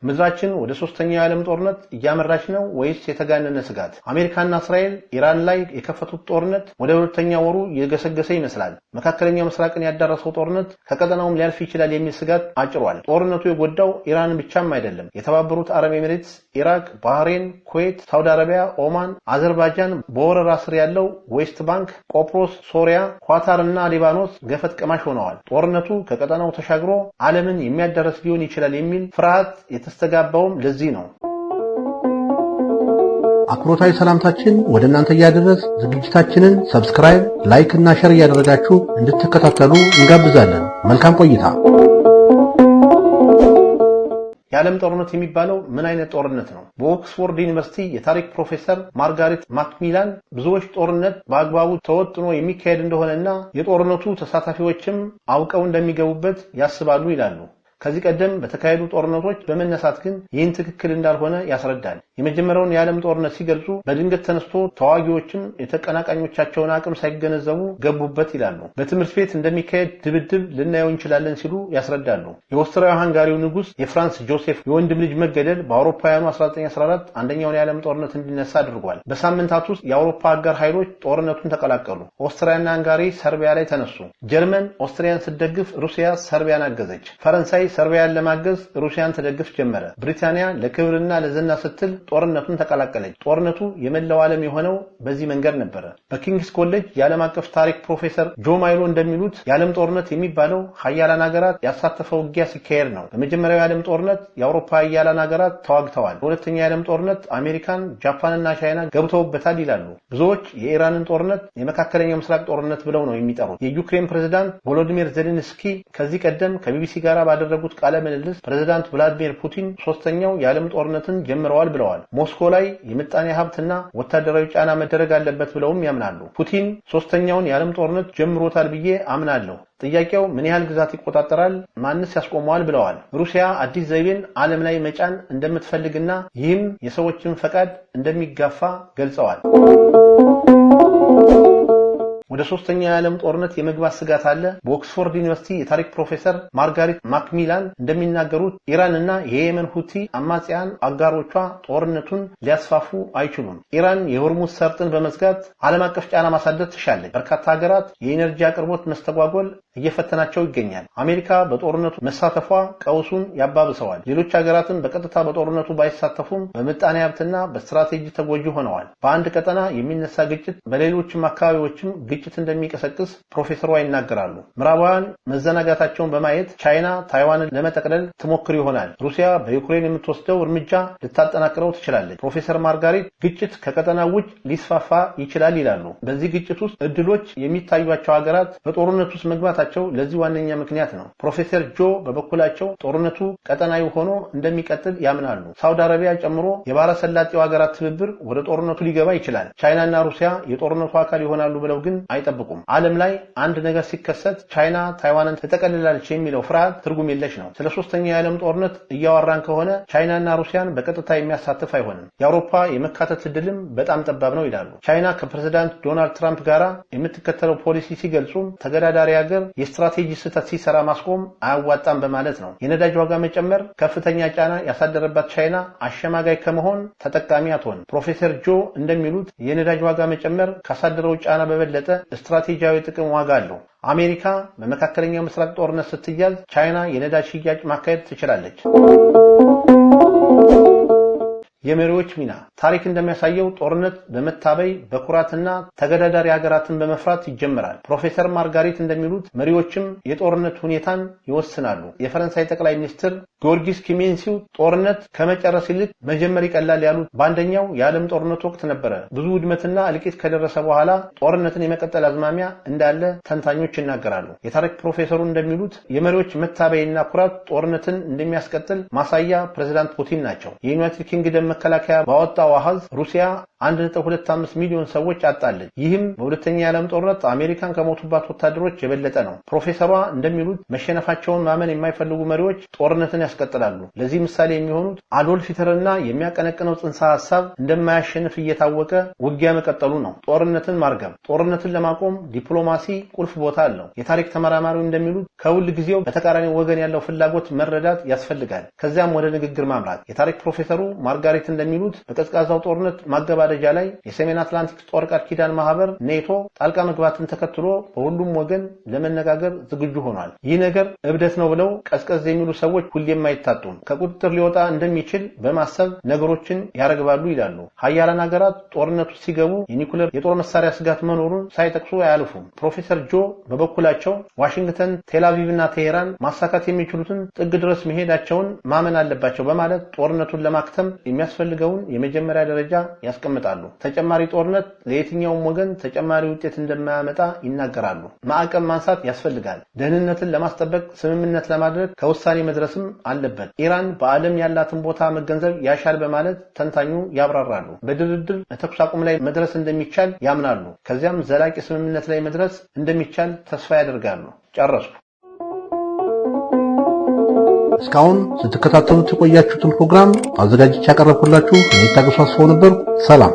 ምድራችን ወደ ሶስተኛው የዓለም ጦርነት እያመራች ነው ወይስ የተጋነነ ስጋት? አሜሪካና እስራኤል ኢራን ላይ የከፈቱት ጦርነት ወደ ሁለተኛው ወሩ የገሰገሰ ይመስላል። መካከለኛው ምስራቅን ያዳረሰው ጦርነት ከቀጠናውም ሊያልፍ ይችላል የሚል ስጋት አጭሯል። ጦርነቱ የጎዳው ኢራን ብቻም አይደለም። የተባበሩት አረብ ኤሚሬትስ፣ ኢራቅ፣ ባህሬን፣ ኩዌት፣ ሳውዲ አረቢያ፣ ኦማን፣ አዘርባይጃን፣ በወረራ ስር ያለው ዌስት ባንክ፣ ቆጵሮስ፣ ሶሪያ፣ ኳታር እና ሊባኖስ ገፈት ቀማሽ ሆነዋል። ጦርነቱ ከቀጠናው ተሻግሮ ዓለምን የሚያዳርስ ሊሆን ይችላል የሚል ፍርሃት የተስተጋባውም ለዚህ ነው። አክብሮታዊ ሰላምታችን ወደ እናንተ ያደረስ ዝግጅታችንን ሰብስክራይብ፣ ላይክ እና ሼር ያደረጋችሁ እንድትከታተሉ እንጋብዛለን። መልካም ቆይታ። የዓለም ጦርነት የሚባለው ምን አይነት ጦርነት ነው? በኦክስፎርድ ዩኒቨርሲቲ የታሪክ ፕሮፌሰር ማርጋሬት ማክሚላን ብዙዎች ጦርነት በአግባቡ ተወጥኖ የሚካሄድ እንደሆነና የጦርነቱ ተሳታፊዎችም አውቀው እንደሚገቡበት ያስባሉ ይላሉ። ከዚህ ቀደም በተካሄዱ ጦርነቶች በመነሳት ግን ይህን ትክክል እንዳልሆነ ያስረዳል። የመጀመሪያውን የዓለም ጦርነት ሲገልጹ በድንገት ተነስቶ ተዋጊዎችም የተቀናቃኞቻቸውን አቅም ሳይገነዘቡ ገቡበት ይላሉ። በትምህርት ቤት እንደሚካሄድ ድብድብ ልናየው እንችላለን ሲሉ ያስረዳሉ። የኦስትሪያ ሃንጋሪው ንጉስ የፍራንስ ጆሴፍ የወንድም ልጅ መገደል በአውሮፓውያኑ 1914 አንደኛውን የዓለም ጦርነት እንዲነሳ አድርጓል። በሳምንታት ውስጥ የአውሮፓ አጋር ኃይሎች ጦርነቱን ተቀላቀሉ። ኦስትሪያና ሃንጋሪ ሰርቢያ ላይ ተነሱ። ጀርመን ኦስትሪያን ስትደግፍ፣ ሩሲያ ሰርቢያን አገዘች። ፈረንሳይ ሰርቢያን ለማገዝ ሩሲያን ተደግፍ ጀመረ። ብሪታንያ ለክብርና ለዝና ስትል ጦርነቱን ተቀላቀለች። ጦርነቱ የመላው ዓለም የሆነው በዚህ መንገድ ነበር። በኪንግስ ኮሌጅ የዓለም አቀፍ ታሪክ ፕሮፌሰር ጆ ማይሎ እንደሚሉት የዓለም ጦርነት የሚባለው ሀያላን ሀገራት ያሳተፈው ውጊያ ሲካሄድ ነው። በመጀመሪያው የዓለም ጦርነት የአውሮፓ ሀያላን ሀገራት ተዋግተዋል። በሁለተኛው የዓለም ጦርነት አሜሪካን፣ ጃፓንና ቻይና ገብተውበታል ይላሉ። ብዙዎች የኢራንን ጦርነት የመካከለኛው ምስራቅ ጦርነት ብለው ነው የሚጠሩት። የዩክሬን ፕሬዝዳንት ቮሎዲሚር ዜሌንስኪ ከዚህ ቀደም ከቢቢሲ ጋር ባደረጉት ቃለ ምልልስ ፕሬዝዳንት ቭላዲሚር ፑቲን ሶስተኛው የዓለም ጦርነትን ጀምረዋል ብለዋል። ሞስኮ ላይ የምጣኔ ሀብትና ወታደራዊ ጫና መደረግ አለበት ብለውም ያምናሉ። ፑቲን ሶስተኛውን የዓለም ጦርነት ጀምሮታል ብዬ አምናለሁ። ጥያቄው ምን ያህል ግዛት ይቆጣጠራል? ማንስ ያስቆመዋል? ብለዋል። ሩሲያ አዲስ ዘይቤን ዓለም ላይ መጫን እንደምትፈልግና ይህም የሰዎችን ፈቃድ እንደሚጋፋ ገልጸዋል። ወደ ሶስተኛው የዓለም ጦርነት የመግባት ስጋት አለ። በኦክስፎርድ ዩኒቨርሲቲ የታሪክ ፕሮፌሰር ማርጋሬት ማክሚላን እንደሚናገሩት ኢራንና የየመን ሁቲ አማጽያን አጋሮቿ ጦርነቱን ሊያስፋፉ አይችሉም። ኢራን የሆርሙዝ ሰርጥን በመዝጋት ዓለም አቀፍ ጫና ማሳደር ትሻለች። በርካታ ሀገራት የኢነርጂ አቅርቦት መስተጓጎል እየፈተናቸው ይገኛል። አሜሪካ በጦርነቱ መሳተፏ ቀውሱን ያባብሰዋል። ሌሎች ሀገራትም በቀጥታ በጦርነቱ ባይሳተፉም በምጣኔ ሀብትና በስትራቴጂ ተጎጂ ሆነዋል። በአንድ ቀጠና የሚነሳ ግጭት በሌሎችም አካባቢዎችም ግጭት እንደሚቀሰቅስ ፕሮፌሰሯ ይናገራሉ። ምዕራባውያን መዘናጋታቸውን በማየት ቻይና ታይዋንን ለመጠቅለል ትሞክር ይሆናል። ሩሲያ በዩክሬን የምትወስደው እርምጃ ልታጠናክረው ትችላለች። ፕሮፌሰር ማርጋሬት ግጭት ከቀጠናው ውጭ ሊስፋፋ ይችላል ይላሉ። በዚህ ግጭት ውስጥ እድሎች የሚታዩቸው ሀገራት በጦርነቱ ውስጥ መግባታቸው ለዚህ ዋነኛ ምክንያት ነው። ፕሮፌሰር ጆ በበኩላቸው ጦርነቱ ቀጠናዊ ሆኖ እንደሚቀጥል ያምናሉ። ሳውዲ አረቢያ ጨምሮ የባህረ ሰላጤው ሀገራት ትብብር ወደ ጦርነቱ ሊገባ ይችላል። ቻይናና ሩሲያ የጦርነቱ አካል ይሆናሉ ብለው ግን አይጠብቁም። ዓለም ላይ አንድ ነገር ሲከሰት ቻይና ታይዋንን ተጠቅልላለች የሚለው ፍርሃት ትርጉም የለሽ ነው። ስለ ሶስተኛው የዓለም ጦርነት እያወራን ከሆነ ቻይናና ሩሲያን በቀጥታ የሚያሳትፍ አይሆንም። የአውሮፓ የመካተት እድልም በጣም ጠባብ ነው ይላሉ። ቻይና ከፕሬዝዳንት ዶናልድ ትራምፕ ጋር የምትከተለው ፖሊሲ ሲገልጹም ተገዳዳሪ ሀገር የስትራቴጂ ስህተት ሲሰራ ማስቆም አያዋጣም በማለት ነው። የነዳጅ ዋጋ መጨመር ከፍተኛ ጫና ያሳደረባት ቻይና አሸማጋይ ከመሆን ተጠቃሚ አትሆን። ፕሮፌሰር ጆ እንደሚሉት የነዳጅ ዋጋ መጨመር ካሳደረው ጫና በበለጠ ስትራቴጂያዊ ጥቅም ዋጋ አለው። አሜሪካ በመካከለኛው ምስራቅ ጦርነት ስትያዝ ቻይና የነዳጅ ሽያጭ ማካሄድ ትችላለች። የመሪዎች ሚና ታሪክ እንደሚያሳየው ጦርነት በመታበይ በኩራትና ተገዳዳሪ ሀገራትን በመፍራት ይጀምራል። ፕሮፌሰር ማርጋሬት እንደሚሉት መሪዎችም የጦርነት ሁኔታን ይወስናሉ። የፈረንሳይ ጠቅላይ ሚኒስትር ጊዮርጊስ ኪሜንሲው ጦርነት ከመጨረስ ይልቅ መጀመር ይቀላል ያሉት በአንደኛው የዓለም ጦርነት ወቅት ነበረ። ብዙ ውድመትና እልቂት ከደረሰ በኋላ ጦርነትን የመቀጠል አዝማሚያ እንዳለ ተንታኞች ይናገራሉ። የታሪክ ፕሮፌሰሩ እንደሚሉት የመሪዎች መታበይና ኩራት ጦርነትን እንደሚያስቀጥል ማሳያ ፕሬዝዳንት ፑቲን ናቸው። የዩናይትድ ኪንግደም የዓለም መከላከያ ባወጣው አሃዝ ሩሲያ 1.25 ሚሊዮን ሰዎች አጣለች። ይህም በሁለተኛው የዓለም ጦርነት አሜሪካን ከሞቱባት ወታደሮች የበለጠ ነው። ፕሮፌሰሯ እንደሚሉት መሸነፋቸውን ማመን የማይፈልጉ መሪዎች ጦርነትን ያስቀጥላሉ። ለዚህ ምሳሌ የሚሆኑት አዶልፍ ሂትለርና የሚያቀነቅነው ጽንሰ ሐሳብ እንደማያሸንፍ እየታወቀ ውጊያ መቀጠሉ ነው። ጦርነትን ማርገብ። ጦርነትን ለማቆም ዲፕሎማሲ ቁልፍ ቦታ አለው። የታሪክ ተመራማሪው እንደሚሉት ከሁል ጊዜው በተቃራኒ ወገን ያለው ፍላጎት መረዳት ያስፈልጋል። ከዚያም ወደ ንግግር ማምራት። የታሪክ ፕሮፌሰሩ ማርጋሬት እንደሚሉት በቀዝቃዛው ጦርነት ማገባደጃ ላይ የሰሜን አትላንቲክ ጦር ቃል ኪዳን ማህበር ኔቶ ጣልቃ መግባትን ተከትሎ በሁሉም ወገን ለመነጋገር ዝግጁ ሆኗል። ይህ ነገር እብደት ነው ብለው ቀዝቀዝ የሚሉ ሰዎች ሁሌም አይታጡም። ከቁጥጥር ሊወጣ እንደሚችል በማሰብ ነገሮችን ያረግባሉ ይላሉ። ሀያላን ሀገራት ጦርነቱ ሲገቡ የኒኩሌር የጦር መሳሪያ ስጋት መኖሩን ሳይጠቅሱ አያልፉም። ፕሮፌሰር ጆ በበኩላቸው ዋሽንግተን፣ ቴልአቪቭና ቴሄራን ማሳካት የሚችሉትን ጥግ ድረስ መሄዳቸውን ማመን አለባቸው በማለት ጦርነቱን ለማክተም የሚያስፈልገውን የመጀመሪያ ደረጃ ያስቀምጣሉ። ተጨማሪ ጦርነት ለየትኛውም ወገን ተጨማሪ ውጤት እንደማያመጣ ይናገራሉ። ማዕቀብ ማንሳት ያስፈልጋል። ደህንነትን ለማስጠበቅ ስምምነት ለማድረግ ከውሳኔ መድረስም አለበት። ኢራን በዓለም ያላትን ቦታ መገንዘብ ያሻል በማለት ተንታኙ ያብራራሉ። በድርድር ለተኩስ አቁም ላይ መድረስ እንደሚቻል ያምናሉ። ከዚያም ዘላቂ ስምምነት ላይ መድረስ እንደሚቻል ተስፋ ያደርጋሉ። ጨረስኩ። እስካሁን ስትከታተሉት የቆያችሁትን ፕሮግራም አዘጋጅቼ ያቀረብኩላችሁ እኔ ታገሱ አስፋው ነበር። ሰላም።